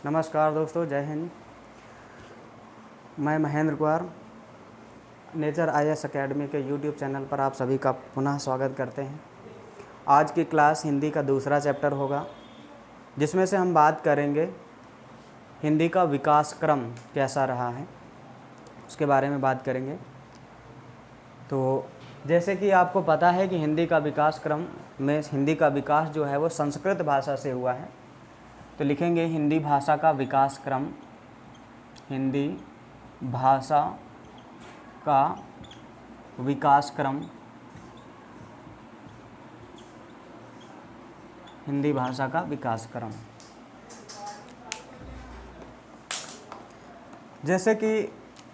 नमस्कार दोस्तों, जय हिंद। मैं Mahendra Kumar nature IAS academy के यूट्यूब चैनल पर आप सभी का पुनः स्वागत करते हैं। आज की क्लास हिंदी का दूसरा चैप्टर होगा, जिसमें से हम बात करेंगे हिंदी का विकास क्रम कैसा रहा है, उसके बारे में बात करेंगे। तो जैसे कि आपको पता है कि हिंदी का विकास क्रम में हिंदी का विकास जो है वो संस्कृत भाषा से हुआ है। तो लिखेंगे हिंदी भाषा का विकास क्रम, हिंदी भाषा का विकास क्रम, हिंदी भाषा का विकास क्रम। जैसे कि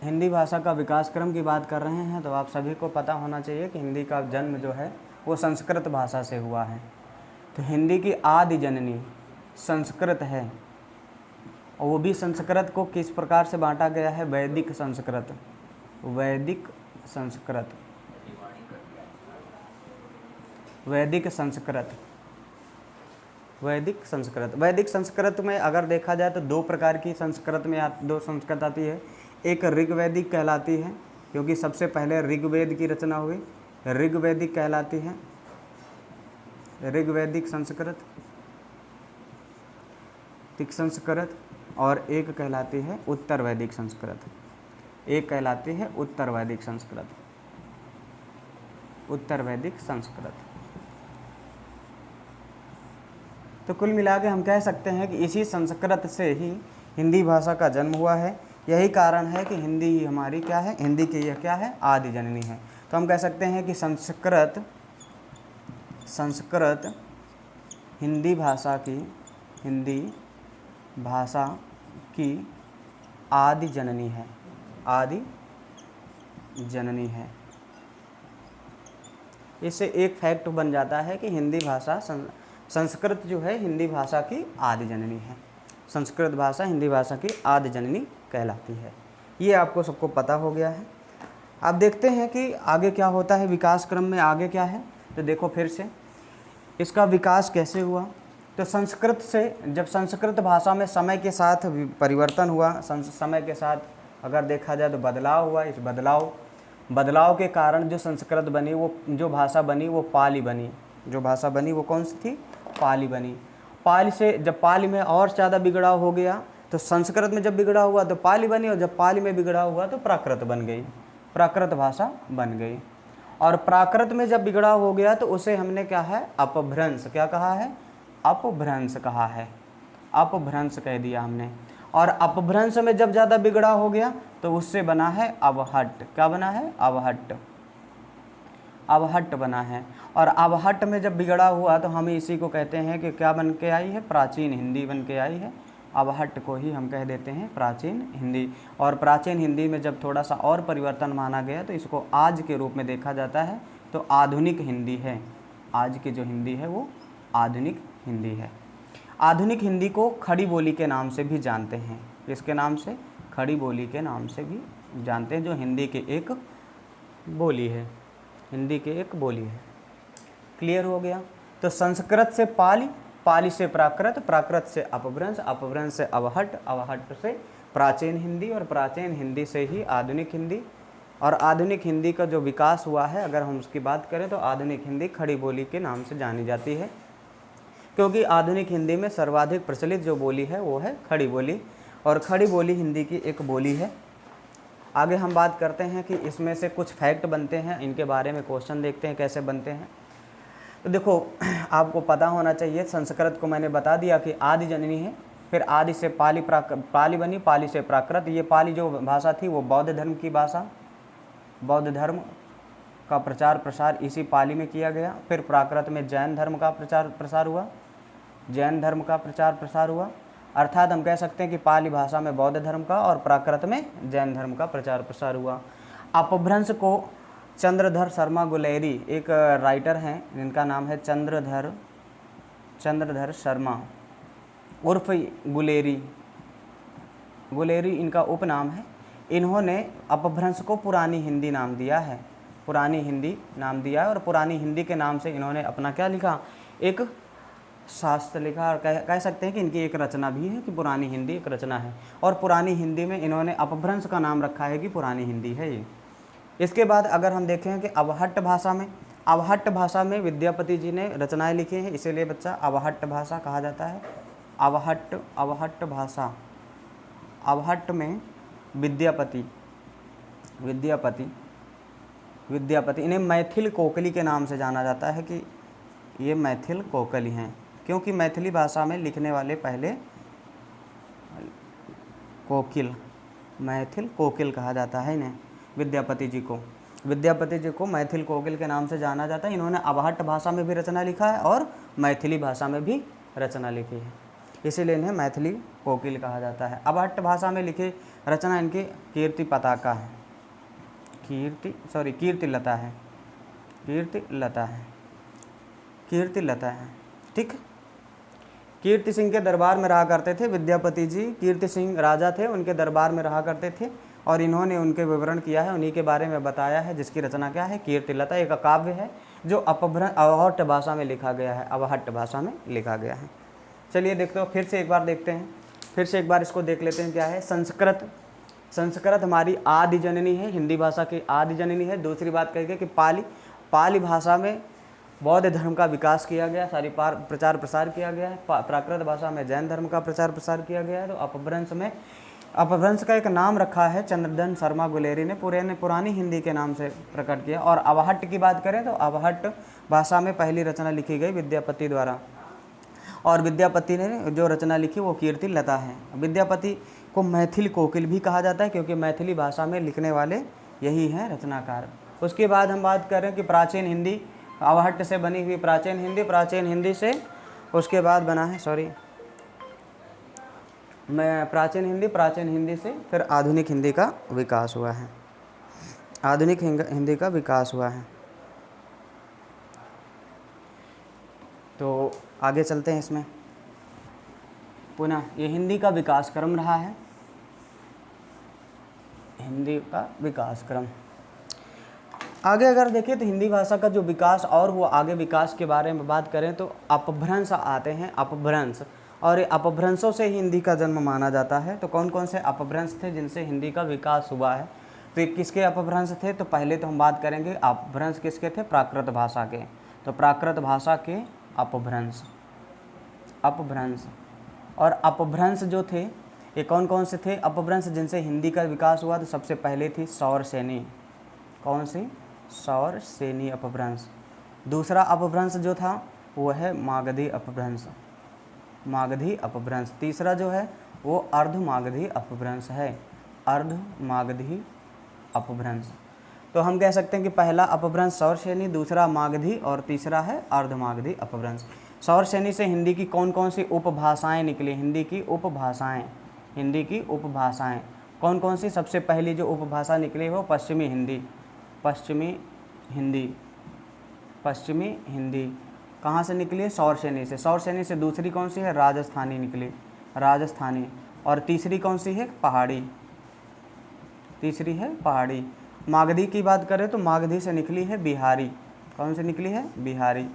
हिंदी भाषा का विकास क्रम की बात कर रहे हैं, तो आप सभी को पता होना चाहिए कि हिंदी का जन्म जो है वो संस्कृत भाषा से हुआ है। तो हिंदी की आदि जननी संस्कृत है, और वो भी संस्कृत को किस प्रकार से बांटा गया है? वैदिक संस्कृत, वैदिक संस्कृत, वैदिक संस्कृत, वैदिक संस्कृत। वैदिक संस्कृत में अगर देखा जाए तो दो प्रकार की संस्कृत में दो संस्कृत आती है। एक ऋग्वैदिक कहलाती है, क्योंकि सबसे पहले ऋग्वेद की रचना हुई, ऋग्वैदिक कहलाती है, ऋग्वैदिक संस्कृत, तिक संस्कृत। और एक कहलाती है उत्तर वैदिक संस्कृत, एक कहलाती है उत्तर वैदिक संस्कृत, उत्तर वैदिक संस्कृत। तो कुल मिला के हम कह सकते हैं कि इसी संस्कृत से ही हिंदी भाषा का जन्म हुआ है। यही कारण है कि हिंदी ही हमारी क्या है, हिंदी की यह क्या है, आदि जननी है। तो हम कह सकते हैं कि संस्कृत हिंदी भाषा की, हिंदी भाषा की आदि जननी है, आदि जननी है। इससे एक फैक्ट बन जाता है कि हिंदी भाषा संस्कृत जो है हिंदी भाषा की आदि जननी है। संस्कृत भाषा हिंदी भाषा की आदि जननी कहलाती है। ये आपको सबको पता हो गया है। अब देखते हैं कि आगे क्या होता है, विकास क्रम में आगे क्या है। तो देखो फिर से इसका विकास कैसे हुआ। तो संस्कृत से, जब संस्कृत भाषा में समय के साथ परिवर्तन हुआ, समय के साथ अगर देखा जाए तो बदलाव हुआ। इस बदलाव के कारण जो संस्कृत बनी, वो जो भाषा बनी वो पाली बनी। जो भाषा बनी वो कौन सी थी? पाली बनी। पाली से, जब पाली में और ज़्यादा बिगड़ाव हो गया तो संस्कृत में जब बिगड़ा हुआ तो पाली बनी, और जब पाली में बिगड़ा हुआ तो प्राकृत बन गई, प्राकृत भाषा बन गई। और प्राकृत में जब बिगड़ाव हो गया तो उसे हमने क्या है, अपभ्रंश, क्या कहा है? अपभ्रंश कहा है, अपभ्रंश कह दिया हमने। और अपभ्रंश में जब ज़्यादा बिगड़ा हो गया तो उससे बना है अवहट्ट। क्या बना है? अवहट्ट, अवहट्ट बना है। और अवहट्ट में जब बिगड़ा हुआ तो हम इसी को कहते हैं कि क्या बन के आई है? प्राचीन हिंदी बन के आई है। अवहट्ट को ही हम कह देते हैं प्राचीन हिंदी। और प्राचीन हिंदी में जब थोड़ा सा और परिवर्तन माना गया तो इसको आज के रूप में देखा जाता है, तो आधुनिक हिंदी है। आज की जो हिंदी है वो आधुनिक हिंदी है। आधुनिक हिंदी को खड़ी बोली के नाम से भी जानते हैं। किसके नाम से? खड़ी बोली के नाम से भी जानते हैं, जो हिंदी की एक बोली है, हिंदी की एक बोली है। क्लियर हो गया। तो संस्कृत से पाली, पाली से प्राकृत, प्राकृत से अपभ्रंश, अपभ्रंश से अवहट्ट, अवहट्ट से प्राचीन हिंदी, और प्राचीन हिंदी से ही आधुनिक हिंदी। और आधुनिक हिंदी का जो विकास हुआ है, अगर हम उसकी बात करें तो आधुनिक हिंदी खड़ी बोली के नाम से जानी जाती है, क्योंकि आधुनिक हिंदी में सर्वाधिक प्रचलित जो बोली है वो है खड़ी बोली, और खड़ी बोली हिंदी की एक बोली है। आगे हम बात करते हैं कि इसमें से कुछ फैक्ट बनते हैं, इनके बारे में क्वेश्चन देखते हैं कैसे बनते हैं। तो देखो, आपको पता होना चाहिए, संस्कृत को मैंने बता दिया कि आदि जननी है। फिर आदि से पाली बनी, पाली से प्राकृत। ये पाली जो भाषा थी वो बौद्ध धर्म की भाषा, बौद्ध धर्म का प्रचार प्रसार इसी पाली में किया गया। फिर प्राकृत में जैन धर्म का प्रचार प्रसार हुआ, जैन धर्म का प्रचार प्रसार हुआ। अर्थात हम कह सकते हैं कि पाली भाषा में बौद्ध धर्म का और प्राकृत में जैन धर्म का प्रचार प्रसार हुआ। अपभ्रंश को चंद्रधर शर्मा गुलेरी, एक राइटर हैं जिनका नाम है चंद्रधर शर्मा उर्फ गुलेरी, गुलेरी इनका उपनाम है। इन्होंने अपभ्रंश को पुरानी हिंदी नाम दिया है, पुरानी हिंदी नाम दिया है। और पुरानी हिंदी के नाम से इन्होंने अपना क्या लिखा? एक शास्त्र लिखा, और कह सकते हैं कि इनकी एक रचना भी है कि पुरानी हिंदी एक रचना है। और पुरानी हिंदी में इन्होंने अपभ्रंश का नाम रखा है कि पुरानी हिंदी है ये। इसके बाद अगर हम देखें कि अवहट्ट भाषा में विद्यापति जी ने रचनाएं लिखी हैं, इसीलिए बच्चा अवहट्ट भाषा कहा जाता है। अवहट्ट भाषा, अवहट्ट में विद्यापति इन्हें मैथिल कोकली के नाम से जाना जाता है कि ये मैथिल कोकली हैं, क्योंकि मैथिली भाषा में लिखने वाले पहले मैथिल कोकिल कहा जाता है इन्हें। विद्यापति जी को मैथिल कोकिल के नाम से जाना जाता है। इन्होंने अवहट्ट भाषा में भी रचना लिखा है और मैथिली भाषा में भी रचना लिखी है, इसीलिए इन्हें मैथिली कोकिल कहा जाता है। अवहट्ट भाषा में लिखी रचना इनकी कीर्तिलता है। ठीक, कीर्ति सिंह के दरबार में रहा करते थे विद्यापति जी। कीर्ति सिंह राजा थे, उनके दरबार में रहा करते थे और इन्होंने उनके विवरण किया है, उन्हीं के बारे में बताया है, जिसकी रचना क्या है, कीर्तिलता। एक काव्य है जो अवहट्ट भाषा में लिखा गया है, अवहट्ट भाषा में लिखा गया है। चलिए देखते हो, फिर से एक बार देखते हैं, फिर से एक बार इसको देख लेते हैं क्या है। संस्कृत हमारी आदि जननी है, हिंदी भाषा की आदि जननी है। दूसरी बात कहेंगे कि पाली भाषा में बौद्ध धर्म का विकास किया गया, प्रचार प्रसार किया गया है। प्राकृत भाषा में जैन धर्म का प्रचार प्रसार किया गया है। तो अपभ्रंश का एक नाम रखा है चंद्रधन शर्मा गुलेरी ने, पुरानी हिंदी के नाम से प्रकट किया। और अवहट्ट की बात करें तो अवहट्ट भाषा में पहली रचना लिखी गई विद्यापति द्वारा, और विद्यापति ने जो रचना लिखी वो कीर्तिलता है। विद्यापति को मैथिल कोकिल भी कहा जाता है, क्योंकि मैथिली भाषा में लिखने वाले यही हैं रचनाकार। उसके बाद हम बात करें कि प्राचीन हिंदी, अवहट्ट से बनी हुई प्राचीन हिंदी से उसके बाद बना है प्राचीन हिंदी से फिर आधुनिक हिंदी का विकास हुआ है। आधुनिक हिंदी का विकास हुआ है। तो आगे चलते हैं इसमें। पुनः ये हिंदी का विकास क्रम रहा है, हिंदी का विकास क्रम। आगे अगर देखें तो हिंदी भाषा का जो विकास और हुआ, आगे विकास के बारे में बात करें तो अपभ्रंश आते हैं, अपभ्रंश, और ये अपभ्रंशों से हिंदी का जन्म माना जाता है। तो कौन कौन से अपभ्रंश थे जिनसे हिंदी का विकास हुआ है, तो किसके अपभ्रंश थे? तो पहले तो हम बात करेंगे अपभ्रंश किसके थे, प्राकृत भाषा के। तो प्राकृत भाषा के अपभ्रंश और अपभ्रंश जो थे ये कौन कौन से थे अपभ्रंश जिनसे हिंदी का विकास हुआ? तो सबसे पहले थी सौरसेनी। कौन सी? सौरसेनी अपभ्रंश। दूसरा अपभ्रंश जो था वो है मागधी अपभ्रंश। तीसरा जो है वो अर्धमागधी अपभ्रंश है, अर्धमागधी अपभ्रंश। तो हम कह सकते हैं कि पहला अपभ्रंश सौरसेनी, दूसरा मागधी और तीसरा है अर्धमागधी अपभ्रंश। सौरसेनी से हिंदी की कौन कौन सी उपभाषाएं निकली? हिंदी की उपभाषाएं कौन कौन सी? सबसे पहली जो उपभाषा निकली वो पश्चिमी हिंदी कहाँ से निकली है? सौरसेनी से। सौरसेनी से दूसरी कौन सी है? राजस्थानी निकली, राजस्थानी। और तीसरी कौन सी है? पहाड़ी, तीसरी है पहाड़ी। मागधी की बात करें तो मागधी से निकली है बिहारी। कौन से निकली है? बिहारी।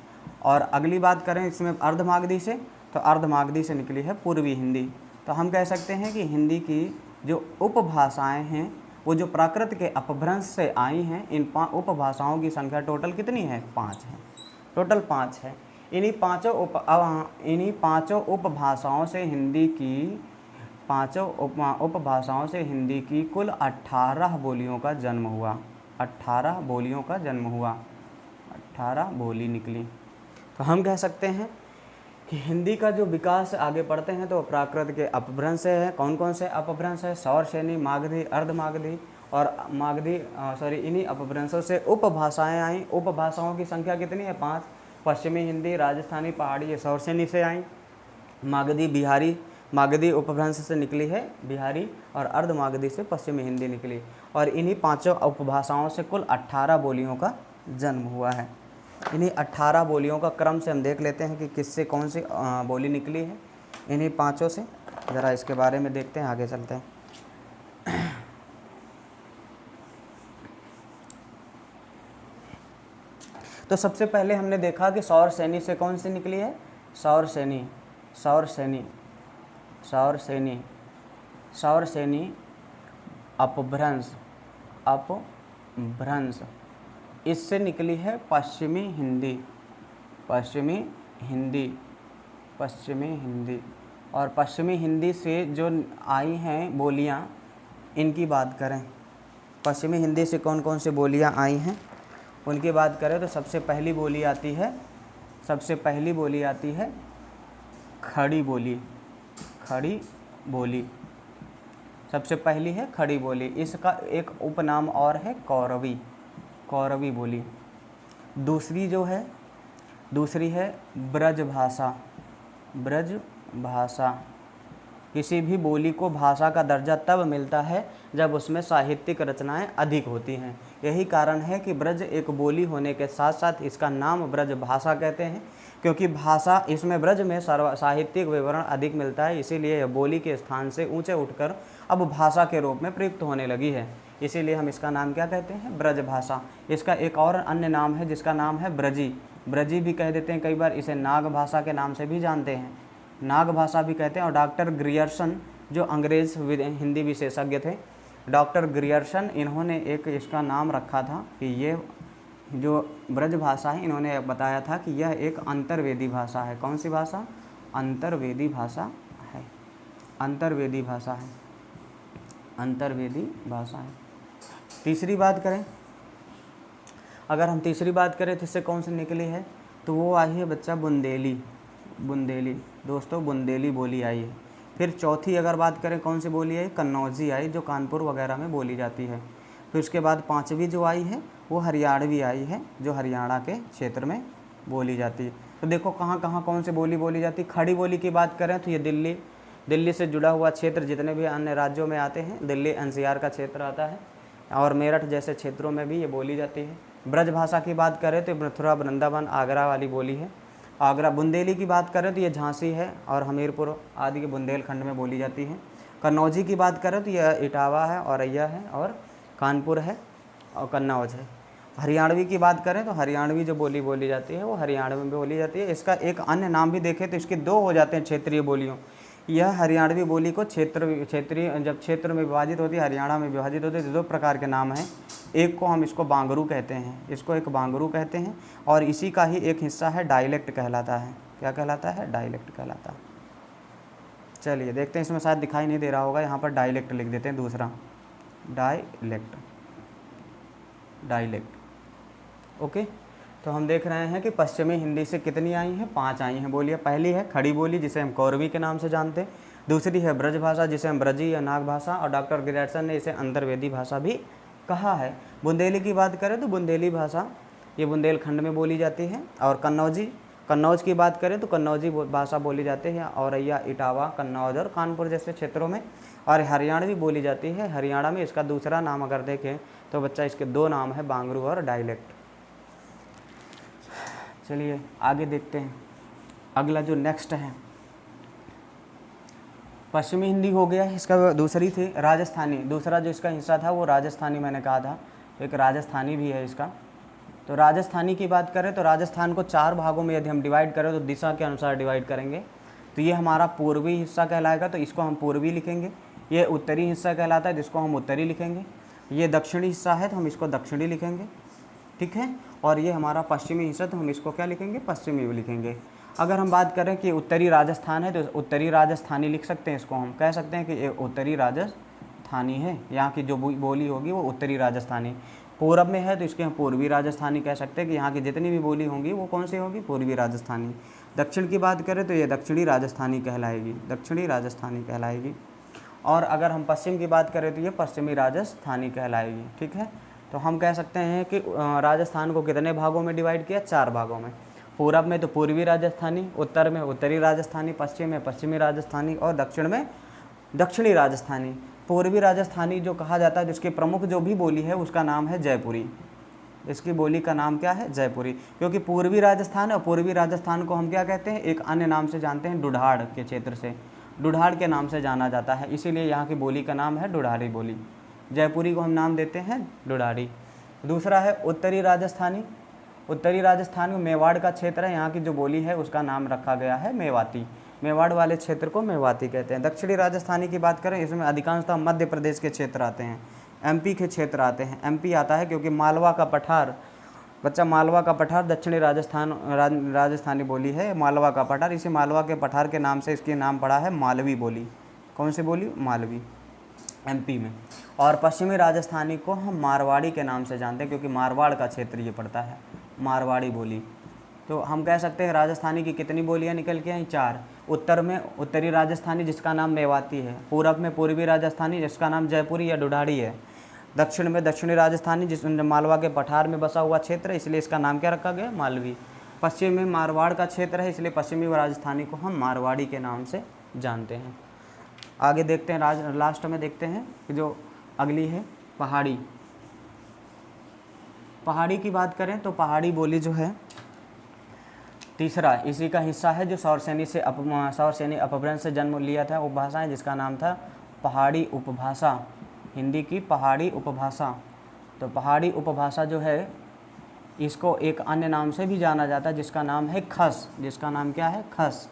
और अगली बात करें इसमें अर्धमागधी से, तो अर्धमागधी से निकली है पूर्वी हिंदी। तो हम कह सकते हैं कि हिंदी की जो उपभाषाएं हैं वो जो प्राकृत के अपभ्रंश से आई हैं, इन उपभाषाओं की संख्या टोटल कितनी है? 5 है, टोटल 5 है। इन्हीं पाँचों उपभाषाओं से हिंदी की कुल 18 बोलियों का जन्म हुआ। 18 बोली निकली। तो हम कह सकते हैं कि हिंदी का जो विकास आगे बढ़ते हैं तो प्राकृत के अपभ्रंश से है। कौन कौन से अपभ्रंश है? सौरसेनी, मागधी, अर्धमागधी और इन्हीं अपभ्रंशों से उपभाषाएं आई। उपभाषाओं की संख्या कितनी है? 5। पश्चिमी हिंदी, राजस्थानी, पहाड़ी ये सौरसेनी से आई। मागधी उपभ्रंश से निकली है बिहारी, और अर्धमागधी से पश्चिमी हिंदी निकली। और इन्हीं 5 उपभाषाओं से कुल 18 बोलियों का जन्म हुआ है। इन्हीं 18 बोलियों का क्रम से हम देख लेते हैं कि किससे कौन सी बोली निकली है। इन्हीं 5 से ज़रा इसके बारे में देखते हैं, आगे चलते हैं। तो सबसे पहले हमने देखा कि सौरसेनी से कौन सी निकली है? सौरसेनी, सौरसेनी, सौरसेनी, सौरसेनी, अपभ्रंश, अपभ्रंश, इससे निकली है पश्चिमी हिंदी, पश्चिमी हिंदी, पश्चिमी हिंदी। और पश्चिमी हिंदी से जो आई हैं बोलियां, इनकी बात करें, पश्चिमी हिंदी से कौन कौन सी बोलियां आई हैं उनकी बात करें तो सबसे पहली बोली आती है, सबसे पहली बोली आती है खड़ी बोली, खड़ी बोली, सबसे पहली है खड़ी बोली। इसका एक उपनाम और है कौरवी, कौरवी बोली। दूसरी जो है, दूसरी है ब्रज भाषा, ब्रज भाषा। किसी भी बोली को भाषा का दर्जा तब मिलता है जब उसमें साहित्यिक रचनाएं अधिक होती हैं। यही कारण है कि ब्रज एक बोली होने के साथ साथ इसका नाम ब्रज भाषा कहते हैं, क्योंकि भाषा इसमें ब्रज में साहित्यिक विवरण अधिक मिलता है, इसीलिए यह बोली के स्थान से ऊंचे उठकर अब भाषा के रूप में प्रयुक्त होने लगी है। इसीलिए हम इसका नाम क्या कहते हैं, ब्रज भाषा। इसका एक और अन्य नाम है जिसका नाम है ब्रजी, ब्रजी भी कह देते हैं, कई बार इसे नाग भाषा के नाम से भी जानते हैं, नाग भाषा भी कहते हैं। और डॉक्टर ग्रियर्सन जो अंग्रेज़ हिंदी विशेषज्ञ थे, डॉक्टर ग्रियर्सन, इन्होंने एक इसका नाम रखा था कि ये जो ब्रज भाषा है, इन्होंने बताया था कि यह एक अंतर्वेदी भाषा है। कौन सी भाषा, अंतर्वेदी भाषा है, अंतर्वेदी भाषा है, अंतर्वेदी भाषा है। तीसरी बात करें, अगर हम तीसरी बात करें तो इससे कौन सी निकली है, तो वो आई है बच्चा बुंदेली, बुंदेली दोस्तों, बुंदेली बोली आई है। फिर चौथी अगर बात करें कौन सी बोली आई, कन्नौजी आई, जो कानपुर वगैरह में बोली जाती है। फिर उसके बाद पांचवी जो आई है वो हरियाणवी आई है, जो हरियाणा के क्षेत्र में बोली जाती है। तो देखो कहाँ कहाँ कौन सी बोली बोली जाती है। खड़ी बोली की बात करें तो ये दिल्ली, दिल्ली से जुड़ा हुआ क्षेत्र जितने भी अन्य राज्यों में आते हैं, दिल्ली एनसीआर का क्षेत्र आता है, और मेरठ जैसे क्षेत्रों में भी ये बोली जाती है। ब्रज भाषा की बात करें तो मथुरा, वृंदावन, आगरा वाली बोली है, आगरा। बुंदेली की बात करें तो ये झांसी है और हमीरपुर आदि के बुंदेलखंड में बोली जाती है। कन्नौजी की बात करें तो यह इटावा है, औरैया है, और कानपुर है, और कन्नौज है। हरियाणवी की बात करें तो हरियाणवी जो बोली बोली जाती है वो हरियाणवी में बोली जाती है। इसका एक अन्य नाम भी देखें तो इसके दो हो जाते हैं क्षेत्रीय बोलियों। यह हरियाणवी बोली को क्षेत्रीय जब क्षेत्र में विभाजित होती है, हरियाणा में विभाजित होती है, तो दो प्रकार के नाम हैं। एक को हम इसको बांगरू कहते हैं, इसको एक बांगरू कहते हैं, और इसी का ही एक हिस्सा है डायलेक्ट कहलाता है। क्या कहलाता है, डायलेक्ट कहलाता है। चलिए देखते हैं, इसमें शायद दिखाई नहीं दे रहा होगा, यहाँ पर डायलेक्ट लिख देते हैं दूसरा, डायलेक्ट, डायलेक्ट। ओके, तो हम देख रहे हैं कि पश्चिमी हिंदी से कितनी आई हैं, 5 आई हैं बोलियाँ। पहली है खड़ी बोली जिसे हम कौरवी के नाम से जानते हैं, दूसरी है ब्रज भाषा जिसे हम ब्रजी या नाग भाषा, और डॉक्टर ग्रियर्सन ने इसे अंतर्वेदी भाषा भी कहा है। बुंदेली की बात करें तो बुंदेली भाषा ये बुंदेलखंड में बोली जाती है। और कन्नौजी, कन्नौज की बात करें तो कन्नौजी भाषा बोली जाती है औरैया, इटावा, कन्नौज और कानपुर जैसे क्षेत्रों में। और हरियाणवी बोली जाती है हरियाणा में। इसका दूसरा नाम अगर देखें तो बच्चा इसके 2 नाम है, बांगरू और डायलेक्ट। चलिए आगे देखते हैं, अगला जो नेक्स्ट है पश्चिमी हिंदी हो गया। इसका दूसरी थी राजस्थानी, दूसरा जो इसका हिस्सा था वो राजस्थानी मैंने कहा था, एक राजस्थानी भी है इसका। तो राजस्थानी की बात करें तो राजस्थान को 4 भागों में यदि हम डिवाइड करें तो दिशा के अनुसार डिवाइड करेंगे। तो ये हमारा पूर्वी हिस्सा कहलाएगा, तो इसको हम पूर्वी लिखेंगे। ये उत्तरी हिस्सा कहलाता है, जिसको हम उत्तरी लिखेंगे। ये दक्षिणी हिस्सा है तो हम इसको दक्षिणी लिखेंगे, ठीक है। और ये हमारा पश्चिमी हिस्सा, तो हम इसको क्या लिखेंगे, पश्चिमी लिखेंगे। अगर हम बात करें कि उत्तरी राजस्थान है तो उत्तरी राजस्थानी लिख सकते हैं, इसको हम कह सकते हैं कि ये उत्तरी राजस्थानी है, यहाँ की जो बोली होगी वो उत्तरी राजस्थानी। पूरब में है तो इसके हम पूर्वी राजस्थानी कह सकते हैं कि यहाँ की जितनी भी बोली होंगी वो कौन सी होगी, पूर्वी राजस्थानी। दक्षिण की बात करें तो ये दक्षिणी राजस्थानी कहलाएगी, दक्षिणी राजस्थानी कहलाएगी। और अगर हम पश्चिम की बात करें तो ये पश्चिमी राजस्थानी कहलाएगी, ठीक है। तो हम कह सकते हैं कि राजस्थान को कितने भागों में डिवाइड किया, 4 भागों में। पूरब में तो पूर्वी राजस्थानी, उत्तर में उत्तरी राजस्थानी, पश्चिम में पश्चिमी राजस्थानी, और दक्षिण में दक्षिणी राजस्थानी। पूर्वी राजस्थानी जो कहा जाता है, जिसकी प्रमुख जो भी बोली है उसका नाम है जयपुरी। इसकी बोली का नाम क्या है, जयपुरी। क्योंकि पूर्वी राजस्थान और पूर्वी राजस्थान को हम क्या कहते हैं, एक अन्य नाम से जानते हैं, डुढाड़ के क्षेत्र से, डुढाड़ के नाम से जाना जाता है, इसीलिए यहाँ की बोली का नाम है डुढाड़ी बोली। जयपुरी को हम नाम देते हैं डुढाड़ी। दूसरा है उत्तरी राजस्थानी, उत्तरी राजस्थान में मेवाड़ का क्षेत्र है, यहाँ की जो बोली है उसका नाम रखा गया है मेवाती। मेवाड़ वाले क्षेत्र को मेवाती कहते हैं। दक्षिणी राजस्थानी की बात करें, इसमें अधिकांशतः मध्य प्रदेश के क्षेत्र आते हैं, एमपी के क्षेत्र आते हैं। एमपी आता है क्योंकि मालवा का पठार, बच्चा मालवा का पठार दक्षिणी राजस्थानी बोली है, मालवा का पठार। इसी मालवा के पठार के नाम से इसकी नाम पड़ा है मालवी बोली। कौन सी बोली? मालवी, एमपी में। और पश्चिमी राजस्थानी को हम मारवाड़ी के नाम से जानते हैं क्योंकि मारवाड़ का क्षेत्र ये पड़ता है, मारवाड़ी बोली। तो हम कह सकते हैं राजस्थानी की कितनी बोलियां निकल के आई? 4। उत्तर में उत्तरी राजस्थानी जिसका नाम मेवाती है, पूरब में पूर्वी राजस्थानी जिसका नाम जयपुरी या ढूढ़ाड़ी है, दक्षिण में दक्षिणी राजस्थानी जिस मालवा के पठार में बसा हुआ क्षेत्र है इसलिए इसका नाम क्या रखा गया? मालवी। पश्चिम में मारवाड़ का क्षेत्र है इसलिए पश्चिमी राजस्थानी को हम मारवाड़ी के नाम से जानते हैं। आगे देखते हैं, लास्ट में देखते हैं कि जो अगली है पहाड़ी। पहाड़ी की बात करें तो पहाड़ी बोली जो है तीसरा इसी का हिस्सा है जो सौरसेनी अपभ्रंश से जन्म लिया था उपभाषा है जिसका नाम था पहाड़ी उपभाषा, हिंदी की पहाड़ी उपभाषा। तो पहाड़ी उपभाषा जो है इसको एक अन्य नाम से भी जाना जाता है जिसका नाम है खस। जिसका नाम क्या है? खस।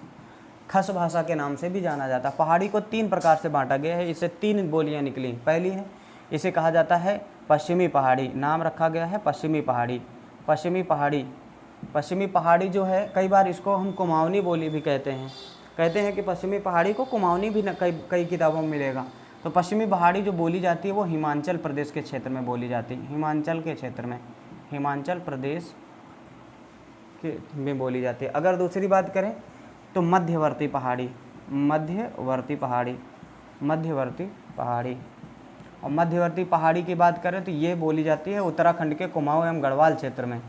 खस भाषा के नाम से भी जाना जाता है। पहाड़ी को 3 प्रकार से बांटा गया है, इससे 3 बोलियां निकली। पहली है, इसे कहा जाता है पश्चिमी पहाड़ी, नाम रखा गया है पश्चिमी पहाड़ी। पश्चिमी पहाड़ी जो है कई बार इसको हम कुमाऊनी बोली भी कहते हैं कि पश्चिमी पहाड़ी को कुमाऊनी भी कई किताबों में मिलेगा। तो पश्चिमी पहाड़ी जो बोली जाती है वो हिमाचल प्रदेश के क्षेत्र में बोली जाती है, हिमाचल के क्षेत्र में, हिमाचल प्रदेश में बोली जाती है। अगर दूसरी बात करें तो मध्यवर्ती पहाड़ी और मध्यवर्ती पहाड़ी की बात करें तो ये बोली जाती है उत्तराखंड के कुमाऊं एवं गढ़वाल क्षेत्र में।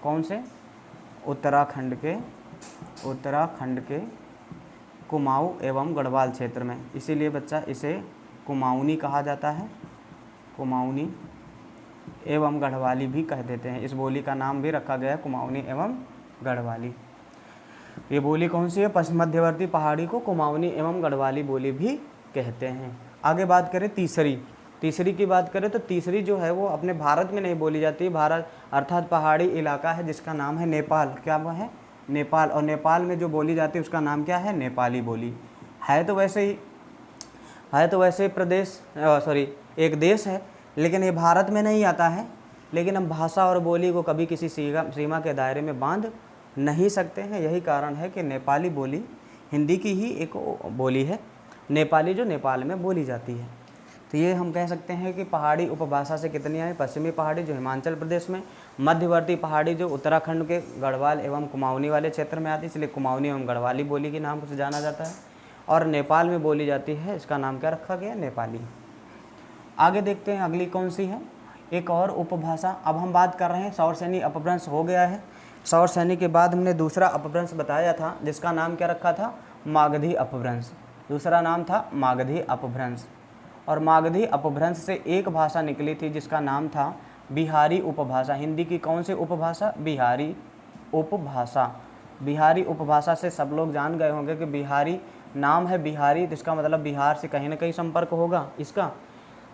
कौन से? उत्तराखंड के कुमाऊं एवं गढ़वाल क्षेत्र में। इसीलिए बच्चा इसे कुमाऊनी कहा जाता है, कुमाऊनी एवं गढ़वाली भी कह देते हैं। इस बोली का नाम भी रखा गया है कुमाऊनी एवं गढ़वाली। ये बोली कौन सी है? पश्चिम मध्यवर्ती पहाड़ी को कुमाऊनी एवं गढ़वाली बोली भी कहते हैं। आगे बात करें तीसरी की बात करें तो तीसरी जो है वो अपने भारत में नहीं बोली जाती। भारत अर्थात पहाड़ी इलाका है जिसका नाम है नेपाल। क्या वो है? नेपाल। और नेपाल में जो बोली जाती है उसका नाम क्या है? नेपाली बोली। है तो वैसे प्रदेश एक देश है लेकिन ये भारत में नहीं आता है। लेकिन हम भाषा और बोली को कभी किसी सीमा के दायरे में बांध नहीं सकते हैं। यही कारण है कि नेपाली बोली हिंदी की ही एक बोली है, नेपाली जो नेपाल में बोली जाती है। तो ये हम कह सकते हैं कि पहाड़ी उपभाषा से कितनी आई? पश्चिमी पहाड़ी जो हिमाचल प्रदेश में, मध्यवर्ती पहाड़ी जो उत्तराखंड के गढ़वाल एवं कुमाऊनी वाले क्षेत्र में आती है इसलिए कुमाऊनी एवं गढ़वाली बोली के नाम से जाना जाता है। और नेपाल में बोली जाती है, इसका नाम क्या रखा गया? नेपाली। आगे देखते हैं अगली कौन सी है, एक और उपभाषा। अब हम बात कर रहे हैं सौरसेनी अपभ्रंश हो गया है। सौरसेनी के बाद हमने दूसरा अपभ्रंश बताया था जिसका नाम क्या रखा था? मागधी अपभ्रंश। दूसरा नाम था मागधी अपभ्रंश। और मागधी अपभ्रंश से एक भाषा निकली थी जिसका नाम था बिहारी उपभाषा। हिंदी की कौन सी उपभाषा? बिहारी उपभाषा। बिहारी उपभाषा से सब लोग जान गए होंगे कि बिहारी नाम है बिहारी, तो इसका मतलब बिहार से कहीं ना कहीं संपर्क होगा इसका।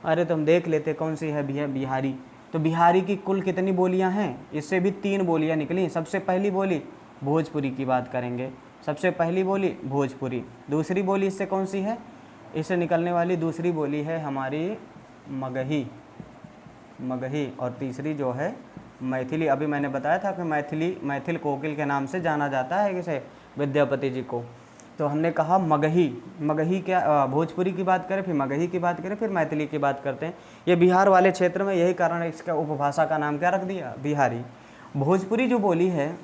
अरे तो हम देख लेते कौन सी है बिहारी। तो बिहारी की कुल कितनी बोलियां हैं? इससे भी 3 बोलियां निकली। सबसे पहली बोली भोजपुरी की बात करेंगे। सबसे पहली बोली भोजपुरी। दूसरी बोली इससे कौन सी है? इससे निकलने वाली दूसरी बोली है हमारी मगही। और तीसरी जो है मैथिली। अभी मैंने बताया था कि मैथिल कोकिल के नाम से जाना जाता है किसे? विद्यापति जी को। तो हमने कहा मगही क्या, भोजपुरी की बात करें, फिर मगही की बात करें, फिर मैथिली की बात करते हैं। ये बिहार वाले क्षेत्र में, यही कारण है इसका उपभाषा का नाम क्या रख दिया? बिहारी। भोजपुरी जो बोली है,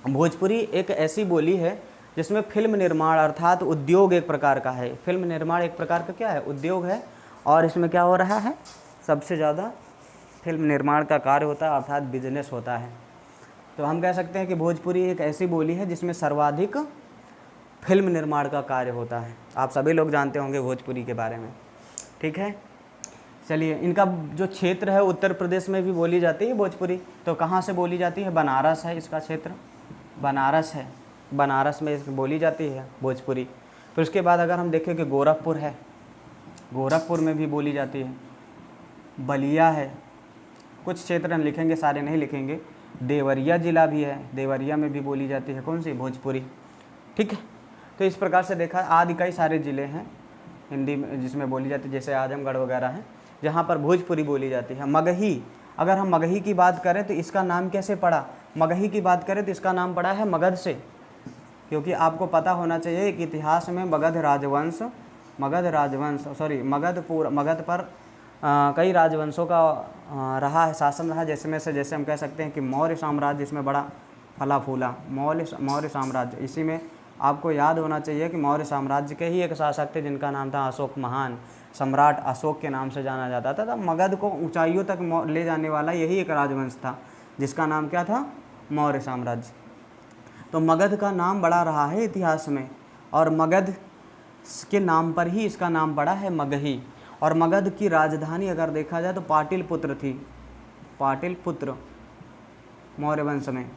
भोजपुरी एक ऐसी बोली है जिसमें फिल्म निर्माण अर्थात उद्योग एक प्रकार का है। फिल्म निर्माण एक प्रकार का क्या है? उद्योग है। और इसमें क्या हो रहा है? सबसे ज़्यादा फिल्म निर्माण का कार्य होता है अर्थात बिजनेस होता है। तो हम कह सकते हैं कि भोजपुरी एक ऐसी बोली है जिसमें सर्वाधिक फिल्म निर्माण का कार्य होता है। आप सभी लोग जानते होंगे भोजपुरी के बारे में, ठीक है। चलिए, इनका जो क्षेत्र है उत्तर प्रदेश में भी बोली जाती है भोजपुरी। तो कहाँ से बोली जाती है? बनारस है इसका क्षेत्र, बनारस है, बनारस में बोली जाती है भोजपुरी। फिर उसके बाद अगर हम देखें कि गोरखपुर है, गोरखपुर में भी बोली जाती है। बलिया है, कुछ क्षेत्र हम लिखेंगे, सारे नहीं लिखेंगे। देवरिया जिला भी है, देवरिया में भी बोली जाती है कौन सी, भोजपुरी। ठीक है, तो इस प्रकार से देखा आदि कई सारे ज़िले हैं हिंदी में जिसमें बोली जाती है, जैसे आजमगढ़ वगैरह हैं जहाँ पर भोजपुरी बोली जाती है। मगही, अगर हम मगही की बात करें तो इसका नाम कैसे पड़ा, मगही की बात करें तो इसका नाम पड़ा है मगध से, क्योंकि आपको पता होना चाहिए कि इतिहास में मगध पर कई राजवंशों का रहा है, शासन रहा, जैसे हम कह सकते हैं कि मौर्य साम्राज्य इसमें बड़ा फला फूला, मौर्य साम्राज्य। इसी में आपको याद होना चाहिए कि मौर्य साम्राज्य के ही एक शासक थे जिनका नाम था अशोक महान, सम्राट अशोक के नाम से जाना जाता था। तब मगध को ऊंचाइयों तक ले जाने वाला यही एक राजवंश था जिसका नाम क्या था, मौर्य साम्राज्य। तो मगध का नाम बड़ा रहा है इतिहास में, और मगध के नाम पर ही इसका नाम पड़ा है मगही। और मगध की राजधानी अगर देखा जाए तो पाटलिपुत्र थी, पाटलिपुत्र, मौर्य वंश में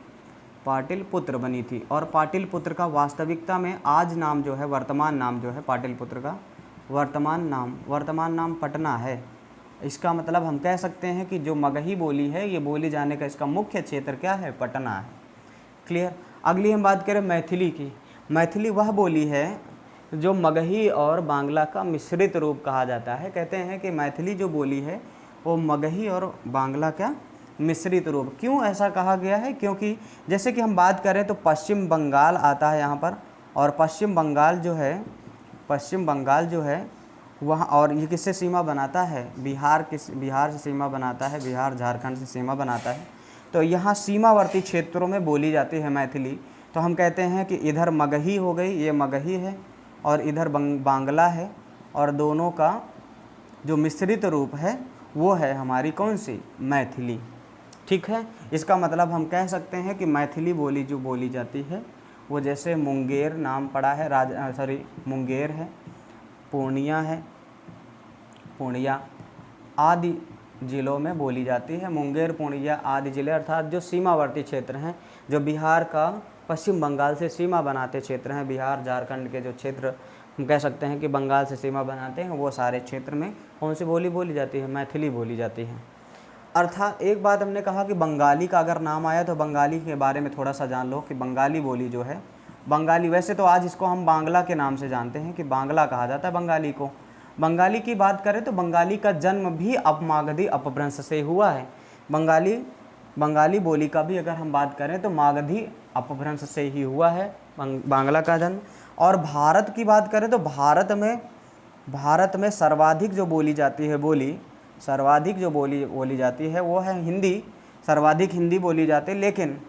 पाटलिपुत्र बनी थी। और पाटलिपुत्र का वास्तविकता में आज नाम जो है, वर्तमान नाम जो है पाटलिपुत्र का वर्तमान नाम पटना है। इसका मतलब हम कह सकते हैं कि जो मगही बोली है ये बोली जाने का इसका मुख्य क्षेत्र क्या है, पटना है। क्लियर। अगली हम बात करें मैथिली की। मैथिली वह बोली है जो मगही और बांग्ला का मिश्रित रूप कहा जाता है। कहते हैं कि मैथिली जो बोली है वो मगही और बांग्ला का मिश्रित रूप। क्यों ऐसा कहा गया है, क्योंकि जैसे कि हम बात करें तो पश्चिम बंगाल आता है यहाँ पर, और पश्चिम बंगाल जो है वहाँ, और ये किससे सीमा बनाता है, बिहार से सीमा बनाता है, बिहार झारखंड से सीमा बनाता है। तो यहाँ सीमावर्ती क्षेत्रों में बोली जाती है मैथिली। तो हम कहते हैं कि इधर मगही हो गई, ये मगही है, और इधर बांग्ला है, और दोनों का जो मिश्रित रूप है वो है हमारी कौन सी, मैथिली। ठीक है, इसका मतलब हम कह सकते हैं कि मैथिली बोली जो बोली जाती है वो जैसे मुंगेर नाम पड़ा है, मुंगेर है, पूर्णिया आदि ज़िलों में बोली जाती है। मुंगेर, पूर्णिया आदि ज़िले अर्थात जो सीमावर्ती क्षेत्र हैं, जो बिहार का पश्चिम बंगाल से सीमा बनाते क्षेत्र हैं, बिहार झारखंड के जो क्षेत्र हम कह सकते हैं कि बंगाल से सीमा बनाते हैं, वो सारे क्षेत्र में कौन सी बोली बोली जाती है, मैथिली बोली जाती है। अर्थात एक बात हमने कहा कि बंगाली का अगर नाम आया तो बंगाली के बारे में थोड़ा सा जान लो कि बंगाली बोली जो है, बंगाली वैसे तो आज इसको हम बांग्ला के नाम से जानते हैं कि बांग्ला कहा जाता है बंगाली को। बंगाली की बात करें तो बंगाली का जन्म भी मागधी अपभ्रंश से हुआ है। बंगाली बोली का भी अगर हम बात करें तो मागधी अपभ्रंश से ही हुआ है बांग्ला का जन्म। और भारत की बात करें तो भारत में सर्वाधिक जो बोली जाती है बोली जाती है वो है हिंदी। सर्वाधिक हिंदी बोली जाती है, लेकिन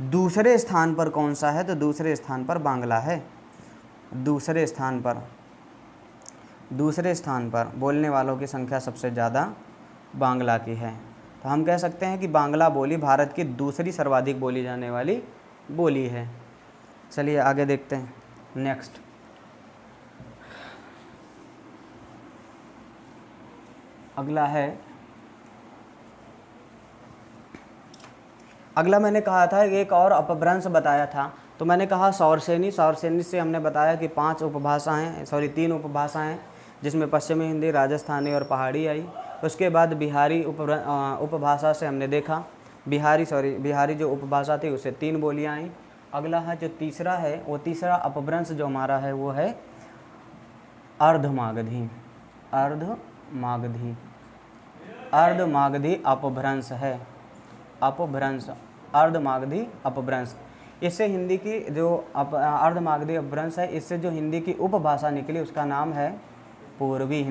दूसरे स्थान पर कौन सा है, तो दूसरे स्थान पर बांग्ला है। दूसरे स्थान पर बोलने वालों की संख्या सबसे ज़्यादा बांग्ला की है। तो हम कह सकते हैं कि बांग्ला बोली भारत की दूसरी सर्वाधिक बोली जाने वाली बोली है। चलिए आगे देखते हैं। नेक्स्ट, अगला मैंने कहा था एक और अपभ्रंश बताया था, तो मैंने कहा सौरसेनी से हमने बताया कि 3 उपभाषाएं जिसमें पश्चिमी हिंदी, राजस्थानी और पहाड़ी आई। उसके बाद बिहारी उपभाषा से हमने देखा बिहारी जो उपभाषा थी उससे 3 बोलियां आई। अगला है जो तीसरा है, वो तीसरा अपभ्रंश जो हमारा है वो है अर्धमागधी अपभ्रंश है। अर्धमागधी अपभ्रंश, इससे हिंदी की जो अर्धमागधी अपभ्रंश है, इससे जो हिंदी की उपभाषा निकली उसका नाम है पूर्वी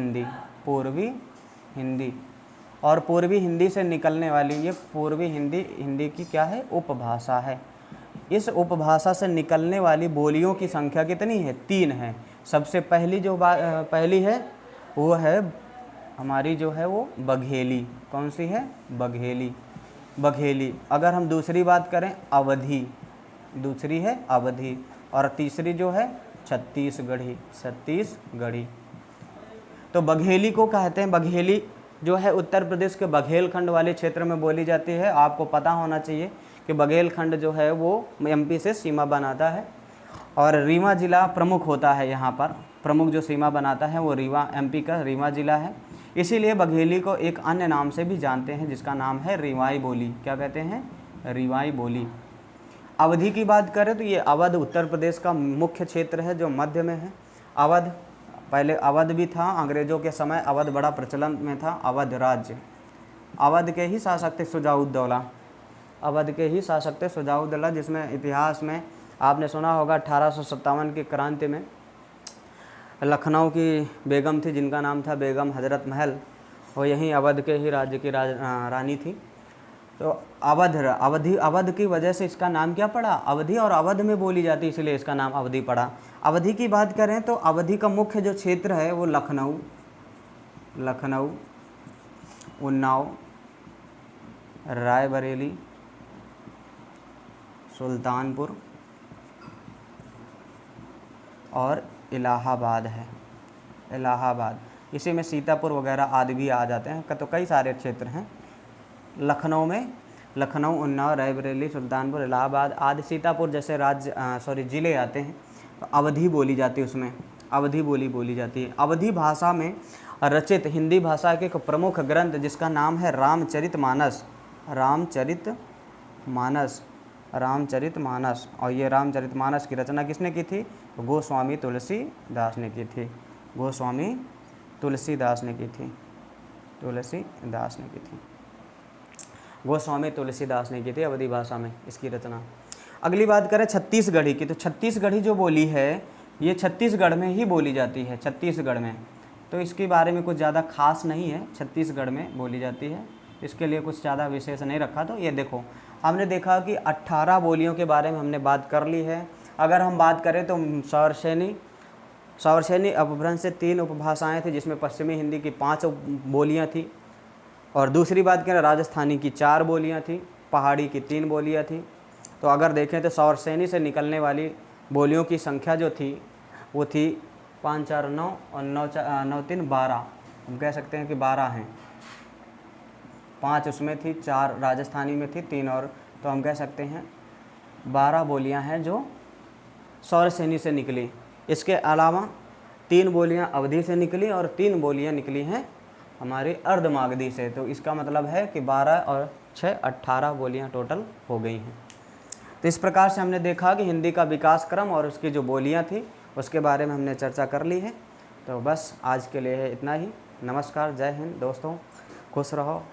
हिंदी। और पूर्वी हिंदी से निकलने वाली ये पूर्वी हिंदी की क्या है, उपभाषा है। इस उपभाषा से निकलने वाली बोलियों की संख्या कितनी है, 3 है। सबसे पहली है वो है हमारी जो है वो बघेली। कौन सी है, बघेली। अगर हम दूसरी बात करें अवधी, दूसरी है अवधी, और तीसरी जो है छत्तीसगढ़ी। तो बघेली को कहते हैं, बघेली जो है उत्तर प्रदेश के बघेलखंड वाले क्षेत्र में बोली जाती है। आपको पता होना चाहिए कि बघेलखंड जो है वो एमपी से सीमा बनाता है, और रीवा जिला प्रमुख होता है। यहाँ पर प्रमुख जो सीमा बनाता है वो एमपी का रीवा जिला है। इसीलिए बघेली को एक अन्य नाम से भी जानते हैं जिसका नाम है रीवाई बोली। क्या कहते हैं, रिवाई बोली। अवधि की बात करें तो ये अवध उत्तर प्रदेश का मुख्य क्षेत्र है जो मध्य में है। अवध, पहले अवध भी था, अंग्रेज़ों के समय अवध बड़ा प्रचलन में था, अवध राज्य। अवध के ही शासक थे शुजाउद्दौला, अवध के ही शासक थे शुजाउद्दौला, जिसमें इतिहास में आपने सुना होगा 1857 की क्रांति में लखनऊ की बेगम थी जिनका नाम था बेगम हजरत महल, वो यहीं अवध के ही राज्य की रानी थी। तो अवध की वजह से इसका नाम क्या पड़ा, अवधि, और अवध में बोली जाती इसलिए इसका नाम अवधि पड़ा। अवधि की बात करें तो अवधि का मुख्य जो क्षेत्र है वो लखनऊ, उन्नाव, रायबरेली, सुल्तानपुर और इलाहाबाद है। इलाहाबाद, इसी में सीतापुर वगैरह आदि भी आ जाते हैं, तो कई सारे क्षेत्र हैं लखनऊ में। लखनऊ, उन्नाव, रायबरेली, सुल्तानपुर, इलाहाबाद आदि सीतापुर जैसे ज़िले आते हैं, तो अवधि बोली जाती है, उसमें अवधि बोली जाती है। अवधि भाषा में रचित हिंदी भाषा के एक प्रमुख ग्रंथ जिसका नाम है रामचरितमानस, और ये रामचरितमानस की रचना किसने की थी, गोस्वामी तुलसीदास ने की थी, गोस्वामी तुलसीदास ने की थी, गोस्वामी तुलसीदास ने की थी अवधि भाषा में इसकी रचना। अगली बात करें छत्तीसगढ़ी की, तो छत्तीसगढ़ी जो बोली है ये छत्तीसगढ़ में ही बोली जाती है, छत्तीसगढ़ में, तो इसके बारे में कुछ ज़्यादा खास नहीं है, छत्तीसगढ़ में बोली जाती है, इसके लिए कुछ ज़्यादा विशेष नहीं रखा। तो ये देखो हमने देखा कि 18 बोलियों के बारे में हमने बात कर ली है। अगर हम बात करें तो सौरसेनी अपभ्रंश से 3 उपभाषाएँ थी, जिसमें पश्चिमी हिंदी की 5 बोलियाँ थी, और दूसरी बात करें राजस्थानी की 4 बोलियाँ थी, पहाड़ी की 3 बोलियाँ थी। तो अगर देखें तो सौरसेनी से निकलने वाली बोलियों की संख्या जो थी वो थी 5 4 9 और 9 3 12, हम कह सकते हैं कि 12 हैं, 5 उसमें थी, 4 राजस्थानी में थी, 3 और, तो हम कह सकते हैं 12 बोलियां हैं जो सौरसेनी से निकली। इसके अलावा 3 बोलियां अवधि से निकली और 3 बोलियां निकली हैं हमारी अर्धमागधी से। तो इसका मतलब है कि 12 और 6 18 बोलियां टोटल हो गई हैं। तो इस प्रकार से हमने देखा कि हिंदी का विकास क्रम और उसकी जो बोलियां थी उसके बारे में हमने चर्चा कर ली है। तो बस आज के लिए है इतना ही। नमस्कार, जय हिंद दोस्तों, खुश रहो।